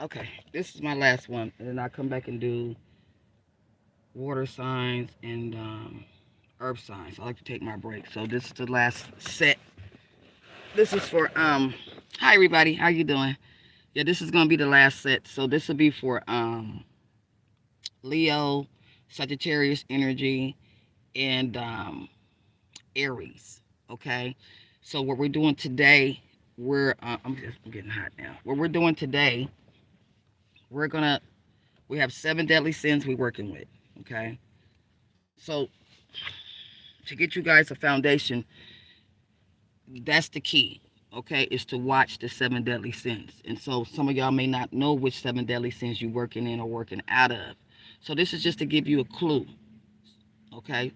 Okay, this is my last one, and then I'll come back and do water signs and earth signs. I like to take my break. So this is the last set. This is for hi everybody, how you doing? Yeah, this is gonna be the last set. So this will be for Leo, Sagittarius energy, and Aries. Okay. So what we're doing today, I'm getting hot now. What we're doing today, we're gonna we have 7 deadly sins we're working with. Okay. So to get you guys a foundation, that's the key. Okay, is to watch the 7 deadly sins. And so some of y'all may not know which 7 deadly sins you're working in or working out of. So this is just to give you a clue. Okay,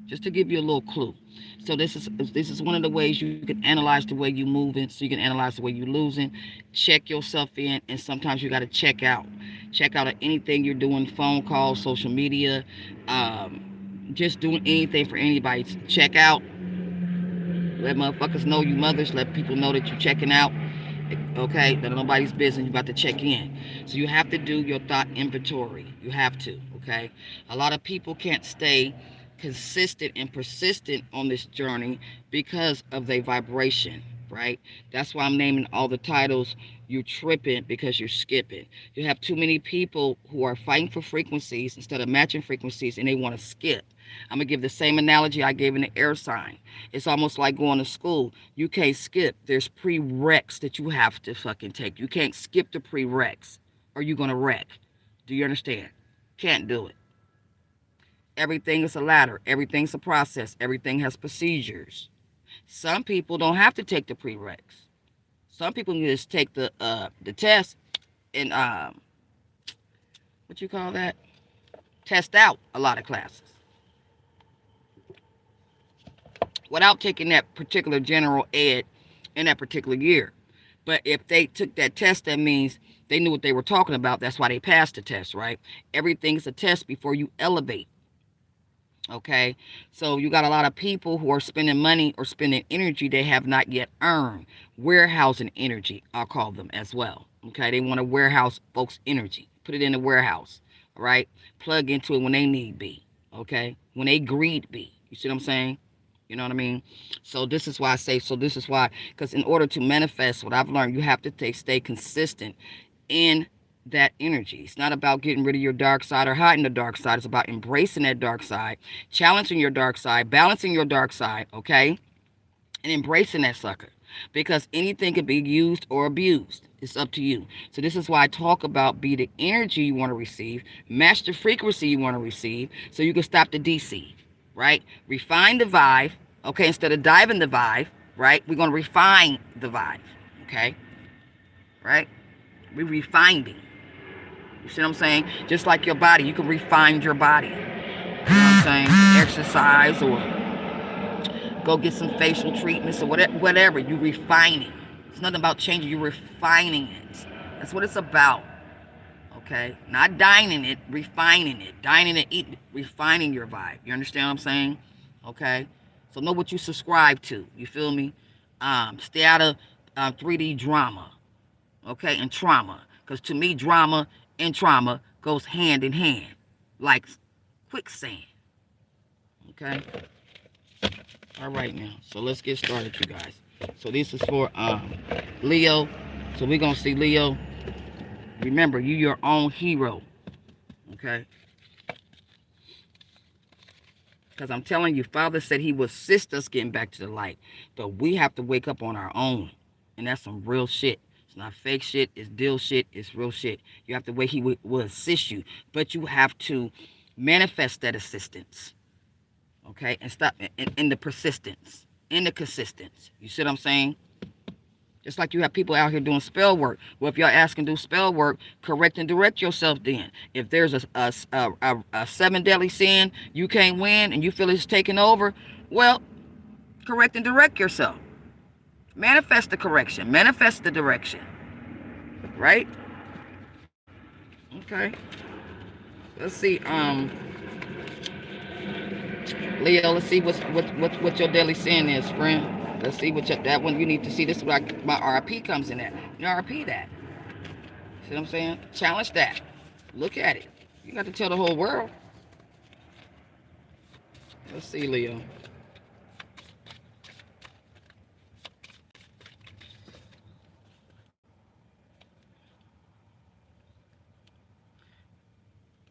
just to give you a little clue. So this is one of the ways you can analyze the way you moving, so you can analyze the way you losing, check yourself in, and sometimes you got to check out. Check out anything you're doing, phone calls, social media, just doing anything for anybody. Check out. Let motherfuckers know you mothers. Let people know that you're checking out. Okay, that nobody's business. You're about to check in. So you have to do your thought inventory. You have to. Okay, a lot of people can't stay consistent and persistent on this journey because of their vibration. Right. That's why I'm naming all the titles. You're tripping because you're skipping. You have too many people who are fighting for frequencies instead of matching frequencies, and they want to skip. I'm gonna give the same analogy I gave in the air sign. It's almost like going to school. You can't skip. There's prereqs that you have to fucking take. You can't skip the prereqs or you're gonna wreck. Do you understand? Can't do it. Everything is a ladder. Everything's a process. Everything has procedures. Some people don't have to take the prereqs. Some people can just take the test and what you call that? Test out a lot of classes without taking that particular general ed in that particular year. But if they took that test, that means they knew what they were talking about. That's why they passed the test, right? Everything's a test before you elevate. Okay, so you got a lot of people who are spending money or spending energy they have not yet earned. Warehousing energy, I'll call them as well. Okay, they want to warehouse folks' energy, put it in the warehouse, all right? Plug into it when they need be, okay? When they greed be. You see what I'm saying? You know what I mean? So this is why I say, so this is why, because in order to manifest what I've learned, you have to stay consistent in that energy. It's not about getting rid of your dark side or hiding the dark side. It's about embracing that dark side, challenging your dark side, balancing your dark side, okay? And embracing that sucker. Because anything can be used or abused. It's up to you. So this is why I talk about be the energy you want to receive, match the frequency you want to receive, so you can stop the deceive, right? Refine the vibe, okay? Instead of diving the vibe, right? We're going to refine the vibe, okay? Right? We're refining. You see what I'm saying? Just like your body, you can refine your body. You know what I'm saying? Exercise or go get some facial treatments or whatever. You're refining. It's nothing about changing. You're refining it. That's what it's about. Okay? Not dining it, refining it. Dining it, eating it, refining your vibe. You understand what I'm saying? Okay? So know what you subscribe to. You feel me? Stay out of 3D drama. Okay? And trauma. Because to me, drama and trauma goes hand in hand. Like quicksand. Okay? All right now. So let's get started, you guys. So this is for Leo. So we're going to see Leo. Remember, you're your own hero. Okay? Because I'm telling you, Father said he would assist us getting back to the light. But we have to wake up on our own. And that's some real shit. It's not fake shit. It's deal shit. It's real shit. You have to wait. He will assist you. But you have to manifest that assistance. Okay? And stop in the persistence. In the consistence. You see what I'm saying? Just like you have people out here doing spell work. Well, if y'all asking to do spell work, correct and direct yourself then. If there's a 7 deadly sin you can't win and you feel it's taking over, well, correct and direct yourself. Manifest the correction. Manifest the direction. Right? Okay. Let's see. Leo, let's see what your deadly sin is, friend. Let's see what that one you need to see. This is where my RP comes in at. You RP that. See what I'm saying? Challenge that. Look at it. You got to tell the whole world. Let's see, Leo.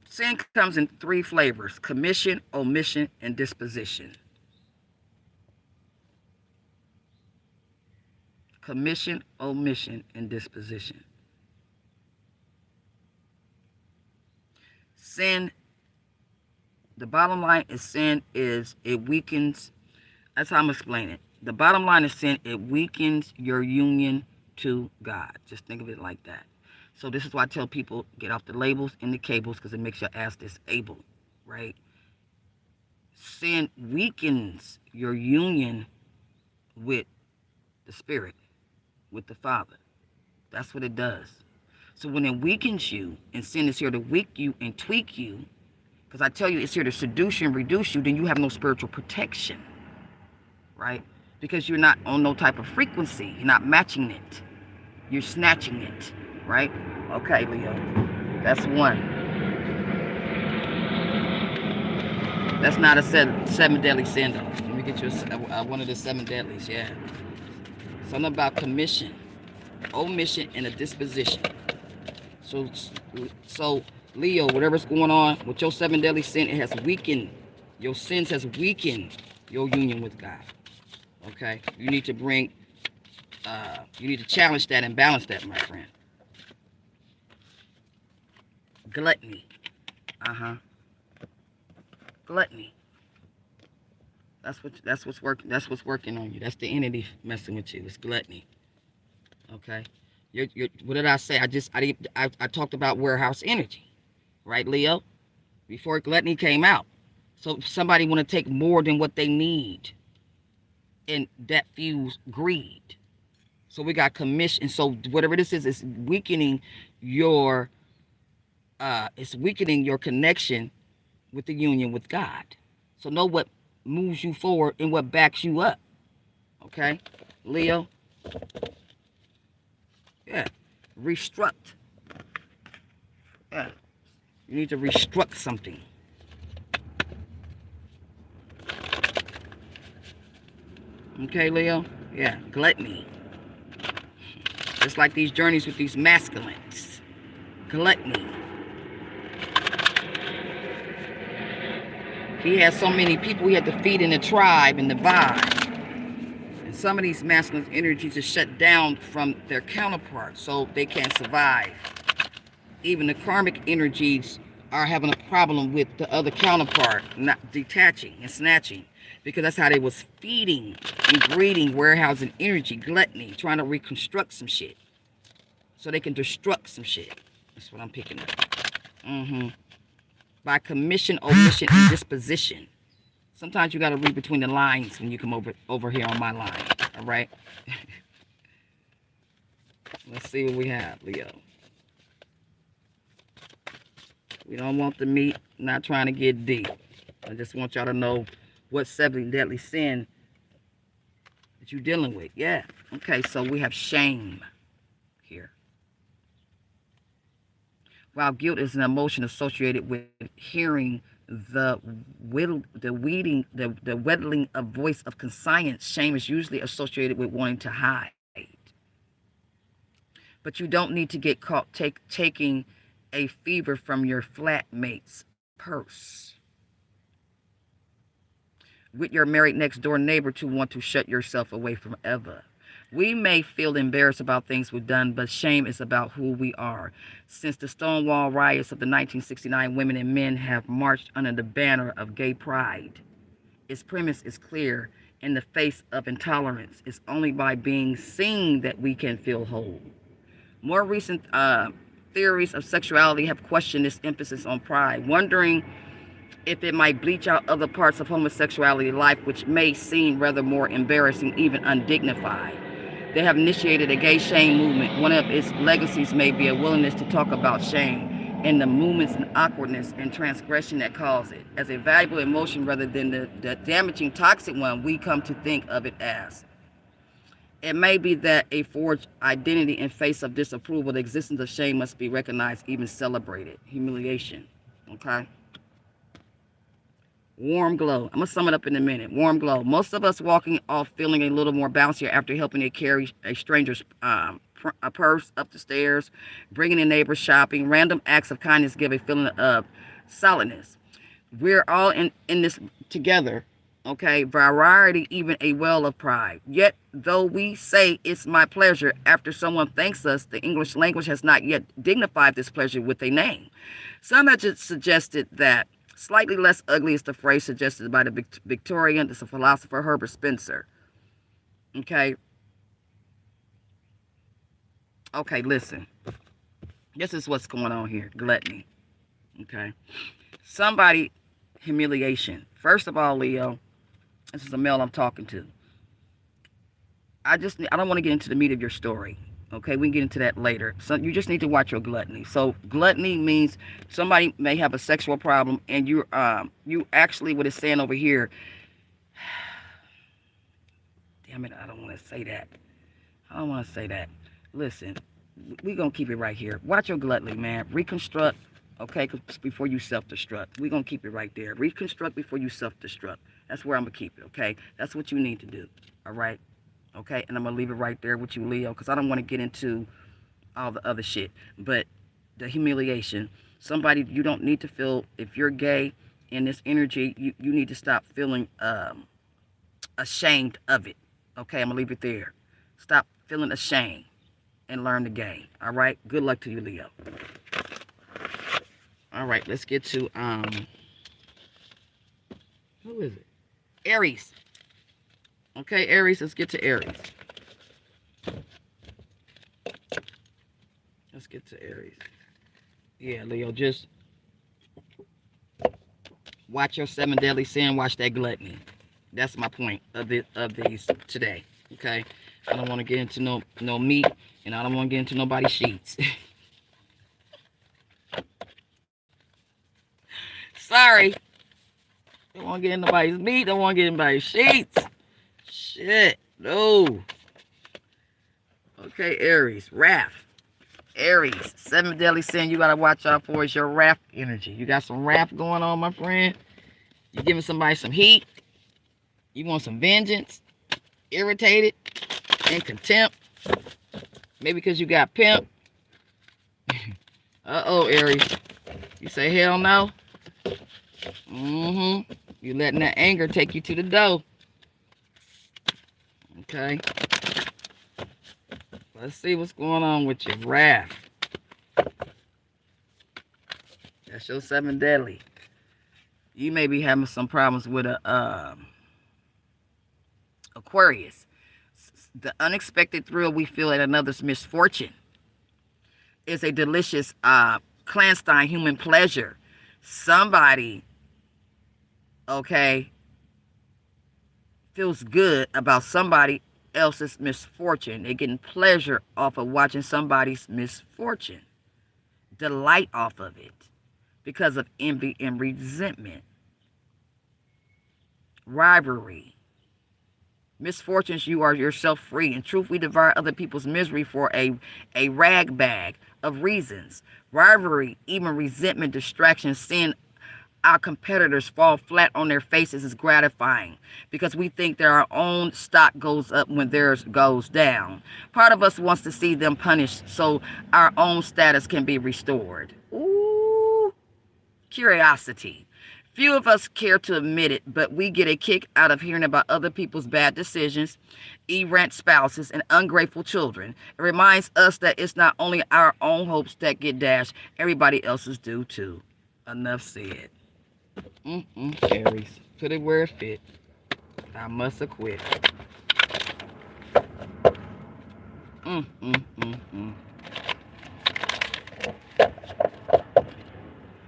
Sin comes in three flavors: commission, omission, and disposition. Commission, omission, and disposition. Sin, the bottom line is sin is it weakens. That's how I'm explaining it. The bottom line is sin, it weakens your union to God. Just think of it like that. So this is why I tell people, get off the labels and the cables, because it makes your ass disabled, right? Sin weakens your union with the Spirit, with the Father. That's what it does. So when it weakens you, and sin is here to weak you and tweak you, because I tell you it's here to seduce you and reduce you, then you have no spiritual protection, right? Because you're not on no type of frequency. You're not matching it. You're snatching it, right? Okay, Leo. That's one. That's not a seven deadly sin, though. Let me get you one of the seven deadlies, yeah. Something about commission, omission, and a disposition. So Leo, whatever's going on with your seven deadly sin, it has weakened. Your sins has weakened your union with God. Okay? You need to challenge that and balance that, my friend. Gluttony. Gluttony. That's what's working on you. That's the entity messing with you. It's gluttony. Okay? What did I say? I talked about warehouse energy, right, Leo? Before gluttony came out. So somebody want to take more than what they need, and that fuels greed. So we got commission. So whatever this is, it's weakening your connection with the union with God. So know what moves you forward and what backs you up. Okay, Leo. Yeah, restruct. Yeah, you need to restruct something. Okay, Leo? Yeah, gluttony. Just like these journeys with these masculines. Gluttony. He has so many people he had to feed in the tribe and the vibe. And some of these masculine energies are shut down from their counterparts, so they can't survive. Even the karmic energies are having a problem with the other counterpart, not detaching and snatching. Because that's how they was feeding and breeding, warehousing energy, gluttony, trying to reconstruct some shit. So they can destruct some shit. That's what I'm picking up. By commission, omission, and disposition. Sometimes you got to read between the lines when you come over here on my line. All right? Let's see what we have, Leo. We don't want the meat, not trying to get deep. I just want y'all to know what seven deadly sin that you're dealing with. Yeah. Okay, so we have shame here. While guilt is an emotion associated with hearing the wheedling of voice of conscience, shame is usually associated with wanting to hide. But you don't need to get caught taking a fever from your flatmate's purse with your married next door neighbor to want to shut yourself away from ever. We may feel embarrassed about things we've done, but shame is about who we are. Since the Stonewall riots of the 1969, women and men have marched under the banner of gay pride. Its premise is clear. In the face of intolerance, it's only by being seen that we can feel whole. More recent theories of sexuality have questioned this emphasis on pride, wondering if it might bleach out other parts of homosexuality life, which may seem rather more embarrassing, even undignified. They have initiated a gay shame movement. One of its legacies may be a willingness to talk about shame and the movements and awkwardness and transgression that cause it. As a valuable emotion rather than the damaging, toxic one we come to think of it as. It may be that a forged identity in face of disapproval, the existence of shame must be recognized, even celebrated. Humiliation. Okay? Warm glow. I'm going to sum it up in a minute. Warm glow. Most of us walking off feeling a little more bouncier after helping to carry a stranger's a purse up the stairs, bringing in neighbors shopping. Random acts of kindness give a feeling of solidness. We're all in this together. Okay, variety, even a well of pride. Yet, though we say it's my pleasure after someone thanks us, the English language has not yet dignified this pleasure with a name. Some have just suggested that slightly less ugly is the phrase suggested by the Victorian, the philosopher Herbert Spencer. Okay. Okay, listen. This is what's going on here. Gluttony. Okay. Somebody, humiliation. First of all, Leo, this is a male I'm talking to. I don't want to get into the meat of your story. Okay, we can get into that later. So you just need to watch your gluttony. So gluttony means somebody may have a sexual problem, and you actually, what it's saying over here. Damn it, I don't want to say that. I don't want to say that. Listen, we're going to keep it right here. Watch your gluttony, man. Reconstruct, okay, before you self-destruct. We're going to keep it right there. Reconstruct before you self-destruct. That's where I'm going to keep it, okay? That's what you need to do, all right? Okay, and I'm going to leave it right there with you, Leo, because I don't want to get into all the other shit. But the humiliation, somebody you don't need to feel, if you're gay in this energy, you need to stop feeling ashamed of it. Okay, I'm going to leave it there. Stop feeling ashamed and learn the game, all right? Good luck to you, Leo. All right, let's get to, who is it? Aries. Okay, Aries, let's get to Aries. Let's get to Aries. Yeah, Leo, just watch your 7 deadly sin, watch that gluttony. That's my point of these today, okay? I don't want to get into no meat, and I don't want to get into nobody's sheets. Sorry. Don't want to get in nobody's meat, don't want to get in nobody's sheets. Shit, no. Okay, Aries, wrath. Aries, 7 deadly sin you got to watch out for is your wrath energy. You got some wrath going on, my friend. You giving somebody some heat. You want some vengeance. Irritated and contempt. Maybe because you got pimp. Uh-oh, Aries. You say hell no? You letting that anger take you to the door. Okay. Let's see what's going on with your wrath. That's your 7 deadly. You may be having some problems with a Aquarius. The unexpected thrill we feel at another's misfortune is a delicious clandestine human pleasure. Somebody, okay, feels good about somebody else's misfortune. They're getting pleasure off of watching somebody's misfortune. Delight off of it because of envy and resentment. Rivalry. Misfortunes, you are yourself free. In truth, we devour other people's misery for a rag bag of reasons. Rivalry, even resentment, distraction, sin, our competitors fall flat on their faces is gratifying because we think that our own stock goes up when theirs goes down. Part of us wants to see them punished so our own status can be restored. Ooh, curiosity. Few of us care to admit it, but we get a kick out of hearing about other people's bad decisions, errant spouses, and ungrateful children. It reminds us that it's not only our own hopes that get dashed, everybody else's do too. Enough said. Aries, put it where it fit. I must have quit.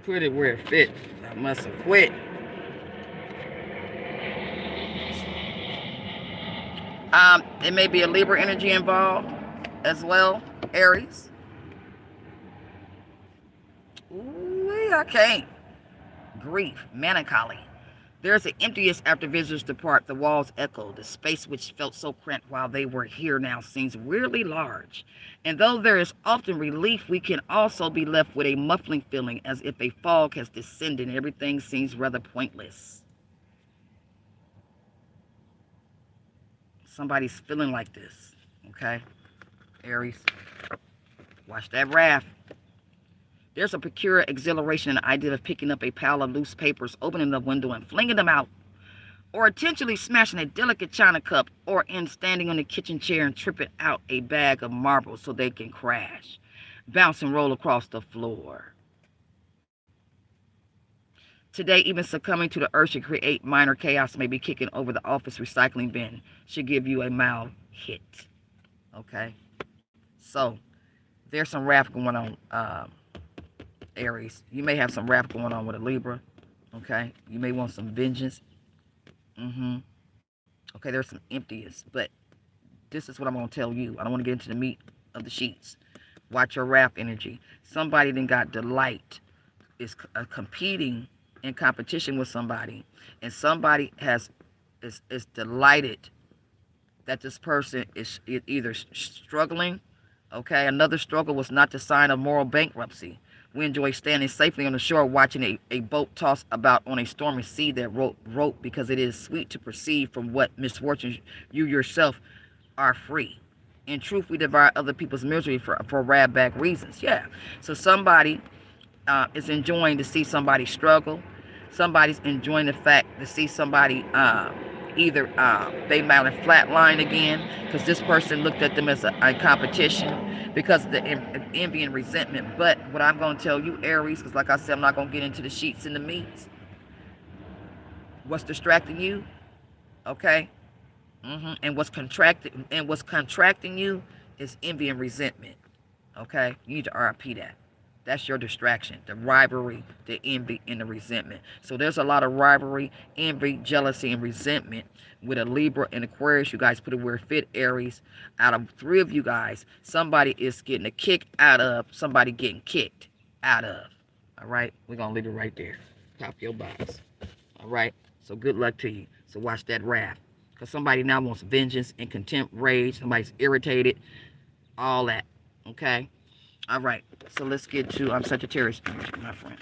Put it where it fit. I must have quit. It may be a Libra energy involved as well, Aries. Ooh, I can't. Grief, melancholy. There is an emptiness after visitors depart. The walls echo. The space which felt so cramped while they were here now seems weirdly large. And though there is often relief, we can also be left with a muffling feeling as if a fog has descended and everything seems rather pointless. Somebody's feeling like this, okay? Aries, watch that wrath. There's a peculiar exhilaration in the idea of picking up a pile of loose papers, opening the window and flinging them out, or intentionally smashing a delicate china cup, or in standing on the kitchen chair and tripping out a bag of marbles so they can crash, bounce and roll across the floor. Today, even succumbing to the urge to create minor chaos, maybe kicking over the office recycling bin, should give you a mild hit. Okay? So, there's some wrath going on, Aries. You may have some wrath going on with a Libra. Okay? You may want some vengeance. Okay, there's some emptiness, but this is what I'm going to tell you. I don't want to get into the meat of the sheets. Watch your wrath energy. Somebody then got delight, is competing in competition with somebody, and somebody is delighted that this person is either struggling. Okay, another struggle was not the sign of moral bankruptcy. We enjoy standing safely on the shore watching a boat toss about on a stormy sea that rope because it is sweet to perceive from what misfortunes you yourself are free. In truth, we devour other people's misery for rad-bag reasons. Yeah, so somebody is enjoying to see somebody struggle. Somebody's enjoying the fact to see somebody either they might have flatlined again because this person looked at them as a competition because of the envy and resentment. But what I'm going to tell you, Aries, because like I said, I'm not going to get into the sheets and the meats. What's distracting you? Okay? And what's contracting you is envy and resentment. Okay? You need to RIP that. That's your distraction. The rivalry, the envy, and the resentment. So there's a lot of rivalry, envy, jealousy, and resentment with a Libra and Aquarius. You guys put it where it fit, Aries. Out of 3 of you guys, somebody is getting a kick out of somebody getting kicked out of. All right? We're going to leave it right there. Top your box. All right? So good luck to you. So watch that wrath. Because somebody now wants vengeance and contempt, rage. Somebody's irritated. All that. Okay? All right, so let's get to Sagittarius energy, my friend.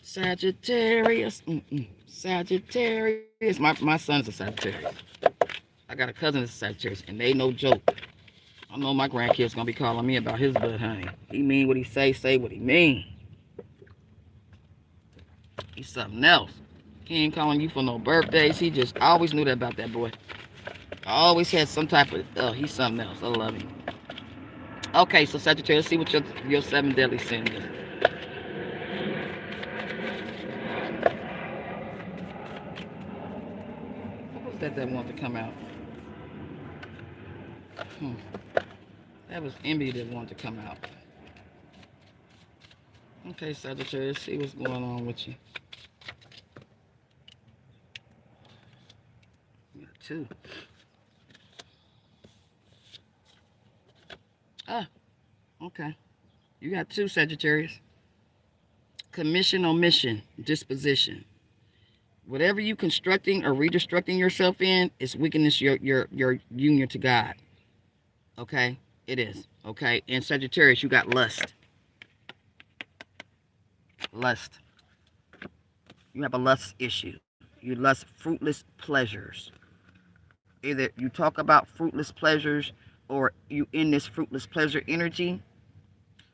Sagittarius. Sagittarius. My son's a Sagittarius. I got a cousin that's a Sagittarius, and they no joke. I know my grandkids gonna be calling me about his blood, honey. He mean what he say what he mean. He's something else. He ain't calling you for no birthdays. He just always knew that about that boy. I always had some type of, he's something else. I love him. Okay, so Sagittarius, let's see what your 7 deadly sins is. What was that wanted to come out? That was envy that wanted to come out. Okay, Sagittarius, see what's going on with you. You got 2. Okay. You got 2, Sagittarius. Commission, omission, disposition. Whatever you constructing or redestructing yourself in is weakness your union to God. Okay? It is. Okay? In Sagittarius, you got lust. Lust. You have a lust issue. You lust fruitless pleasures. Either you talk about fruitless pleasures or you in this fruitless pleasure energy.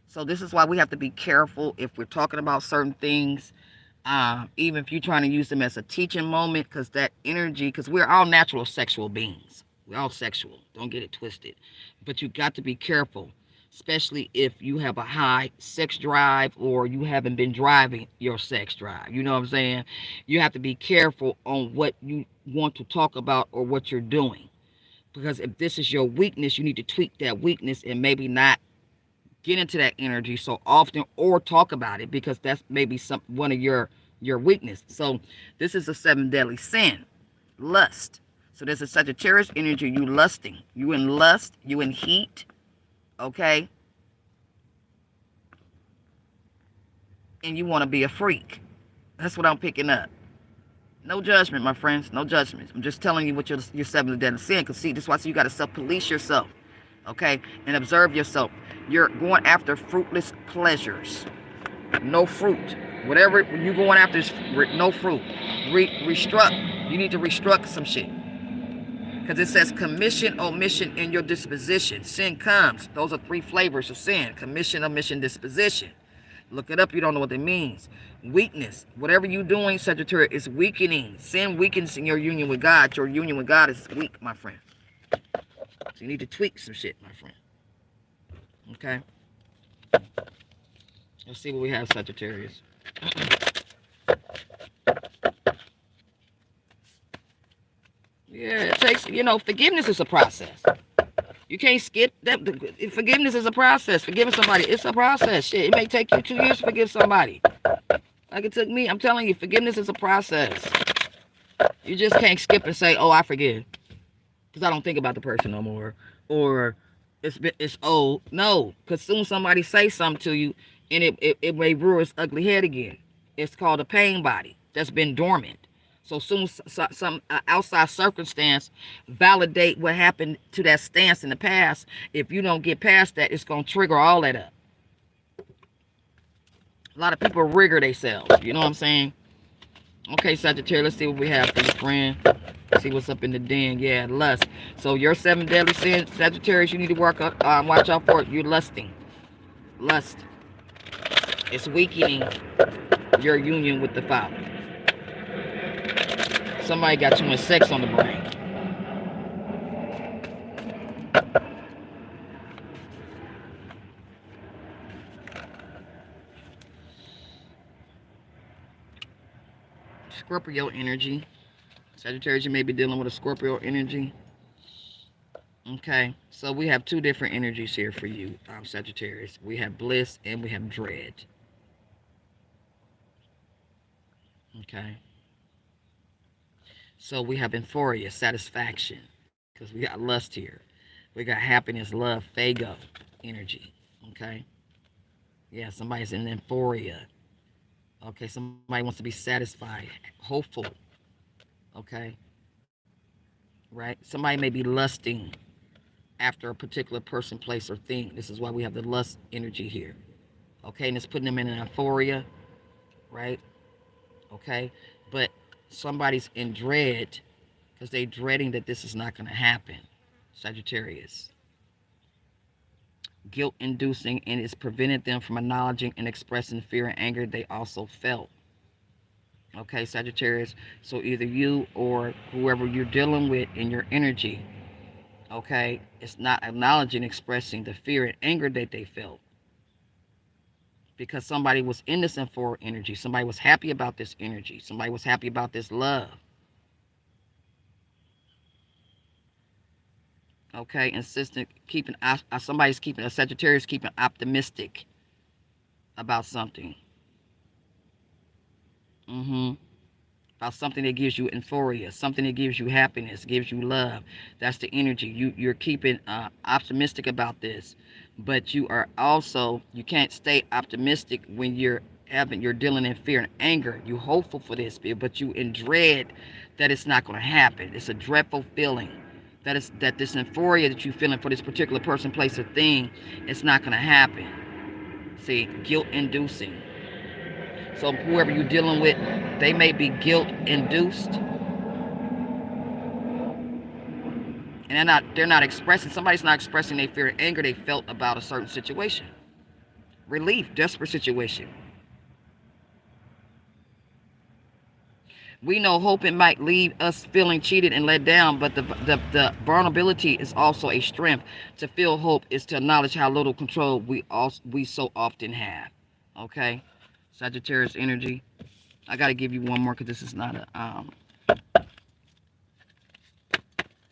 So this is why we have to be careful if we're talking about certain things, even if you're trying to use them as a teaching moment, because that energy, because we're all natural sexual beings. We're all sexual. Don't get it twisted. But you got to be careful, especially if you have a high sex drive or you haven't been driving your sex drive. You know what I'm saying? You have to be careful on what you want to talk about or what you're doing. Because if this is your weakness, you need to tweak that weakness and maybe not get into that energy so often or talk about it, because that's maybe one of your weakness. So this is a 7 deadly sin, lust. So there's a Sagittarius energy. You lusting, you in lust, you in heat. Okay, and you want to be a freak. That's what I'm picking up. No judgment, my friends. No judgment. I'm just telling you what your seventh deadly sin. Because see, this is why you got to self-police yourself. Okay? And observe yourself. You're going after fruitless pleasures. No fruit. Whatever you're going after is no fruit. Restruct. You need to restruct some shit. Because it says commission, omission, in your disposition. Sin comes. Those are three flavors of sin. Commission, omission, disposition. Look it up. You don't know what it means. Weakness. Whatever you're doing, Sagittarius, is weakening. Sin weakens in your union with God. Your union with God is weak, my friend. So you need to tweak some shit, my friend. Okay? Let's see what we have, Sagittarius. Yeah, it takes, forgiveness is a process. You can't skip that. Forgiveness is a process. Forgiving somebody, it's a process. Shit, it may take you 2 years to forgive somebody. Like it took me. I'm telling you, forgiveness is a process. You just can't skip and say, "Oh, I forgive," because I don't think about the person no more, or it's old. No, because soon somebody say something to you, and it may rear its ugly head again. It's called a pain body that's been dormant. So soon some outside circumstance validate what happened to that stance in the past. If you don't get past that, it's going to trigger all that up. A lot of people rigor themselves. You know what I'm saying? Okay, Sagittarius, let's see what we have for you, friend. See what's up in the den. Yeah, lust. So your 7 deadly sins, Sagittarius, you need to watch out for it. You're lusting. Lust. It's weakening your union with the Father. Somebody got too much sex on the brain. Scorpio energy. Sagittarius, you may be dealing with a Scorpio energy. Okay, so we have 2 different energies here for you, Sagittarius. We have bliss and we have dread. Okay. So we have euphoria, satisfaction, because we got lust here. We got happiness, love, fago energy. Okay. Yeah, somebody's in euphoria. Okay, somebody wants to be satisfied, hopeful. Okay. Right? Somebody may be lusting after a particular person, place, or thing. This is why we have the lust energy here. Okay, and it's putting them in an euphoria, right? Okay, but somebody's in dread because they're dreading that this is not going to happen. Sagittarius. Guilt inducing, and it's prevented them from acknowledging and expressing fear and anger they also felt. Okay, Sagittarius. So either you or whoever you're dealing with in your energy, okay, it's not acknowledging, expressing the fear and anger that they felt. Because somebody was innocent for energy. Somebody was happy about this energy. Somebody was happy about this love. Okay, insistent, keeping, somebody's keeping, a Sagittarius keeping optimistic about something. About something that gives you euphoria, something that gives you happiness, gives you love. That's the energy. You're keeping optimistic about this, but you can't stay optimistic when you're dealing in fear and anger. You're hopeful for this, but you in dread that it's not going to happen. It's a dreadful feeling that this euphoria that you're feeling for this particular person, place, or thing, it's not going to happen. See, guilt inducing. So whoever you're dealing with, they may be guilt induced, and they're not expressing. Somebody's not expressing their fear and anger they felt about a certain situation. Relief, desperate situation. We know hoping might leave us feeling cheated and let down, but the vulnerability is also a strength. To feel hope is to acknowledge how little control we so often have. Okay, Sagittarius energy. I got to give you one more because this is not a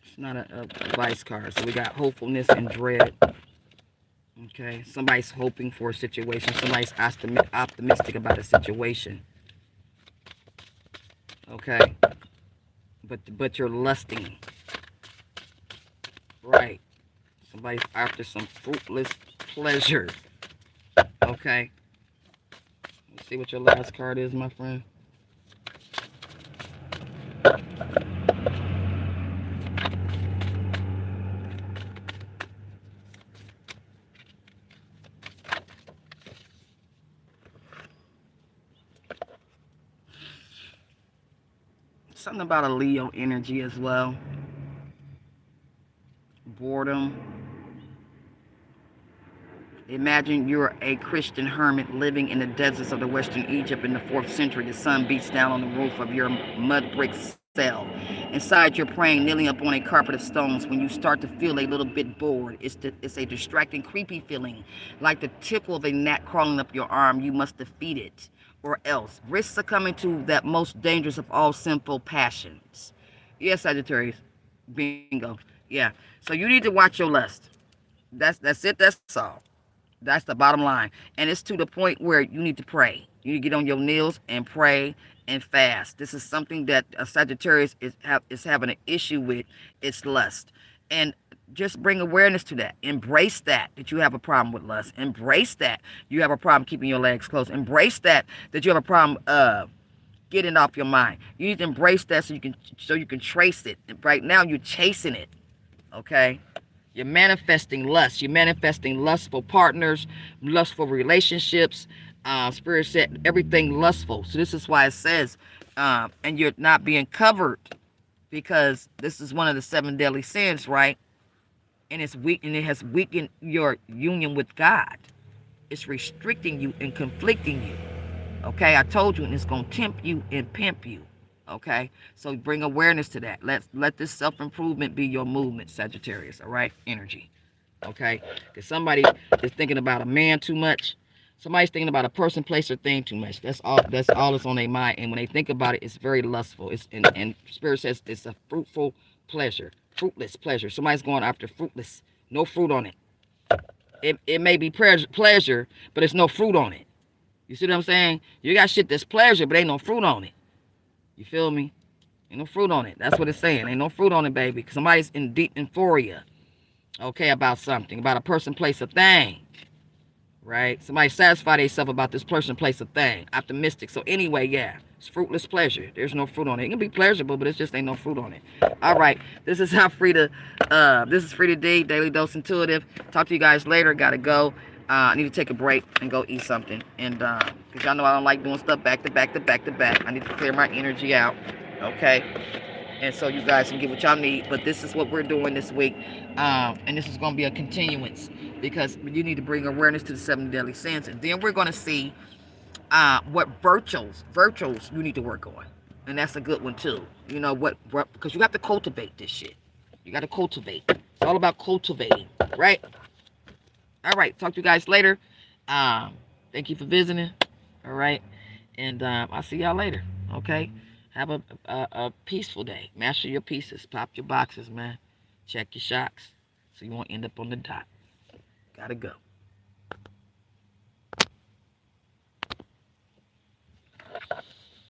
it's not a advice card. So we got hopefulness and dread. Okay, somebody's hoping for a situation. Somebody's optimistic about a situation. Okay, but you're lusting, right? Somebody's after some fruitless pleasure. Okay, let's See what your last card is, my friend. Something about a Leo energy as well. Boredom. Imagine you're a Christian hermit living in the deserts of the Western Egypt in the 4th century. The sun beats down on the roof of your mud brick cell. Inside, you're praying, kneeling up on a carpet of stones. When you start to feel a little bit bored, it's a distracting, creepy feeling, like the tickle of a gnat crawling up your arm. You must defeat it, or else risk succumbing to that most dangerous of all sinful passions. Yes, Sagittarius. Bingo. Yeah. So you need to watch your lust. That's it. That's all. That's the bottom line. And it's to the point where you need to pray. You need to get on your knees and pray and fast. This is something that a Sagittarius is having an issue with. It's lust. And just bring awareness to that. Embrace that you have a problem with lust. Embrace that you have a problem keeping your legs closed. Embrace that you have a problem getting off your mind. You need to embrace that so you can trace it. Right now you're chasing it. Okay? You're manifesting lust. You're manifesting lustful partners, lustful relationships. Spirit said everything lustful. So this is why it says, and you're not being covered because this is one of the 7 deadly sins, right? And it's weak, and it has weakened your union with God. It's restricting you and conflicting you. Okay, I told you, and it's gonna tempt you and pimp you. Okay, so bring awareness to that. Let this self-improvement be your movement, Sagittarius. All right, energy. Okay, because somebody is thinking about a man too much. Somebody's thinking about a person, place, or thing too much. That's all that's on their mind. And when they think about it, it's very lustful. It's and Spirit says it's a fruitful pleasure, fruitless pleasure. Somebody's going after fruitless, no fruit on it. It may be pleasure, but it's no fruit on it. You see what I'm saying? You got shit that's pleasure, but ain't no fruit on it. You feel me? Ain't no fruit on it. That's what it's saying. Ain't no fruit on it, baby. Because somebody's in deep euphoria, okay, about something, about a person, place, or thing. Right? Somebody satisfy themselves about this person, place, or thing. Optimistic. So anyway, yeah, it's fruitless pleasure. There's no fruit on it. It can be pleasurable, but it just ain't no fruit on it. All right. This is how this is Frida D, Daily Dose Intuitive. Talk to you guys later. Gotta go. I need to take a break and go eat something. And because y'all know I don't like doing stuff back to back to back to back. I need to clear my energy out. Okay. And so you guys can get what y'all need. But this is what we're doing this week. And this is going to be a continuance because you need to bring awareness to the 7 deadly sins. And then we're going to see what virtues you need to work on. And that's a good one too. You know what? Because you have to cultivate this shit. You got to cultivate. It's all about cultivating, right? All right. Talk to you guys later. Thank you for visiting. All right. And I'll see y'all later. Okay. Have a peaceful day. Master your pieces. Pop your boxes, man. Check your shocks so you won't end up on the dot. Gotta go.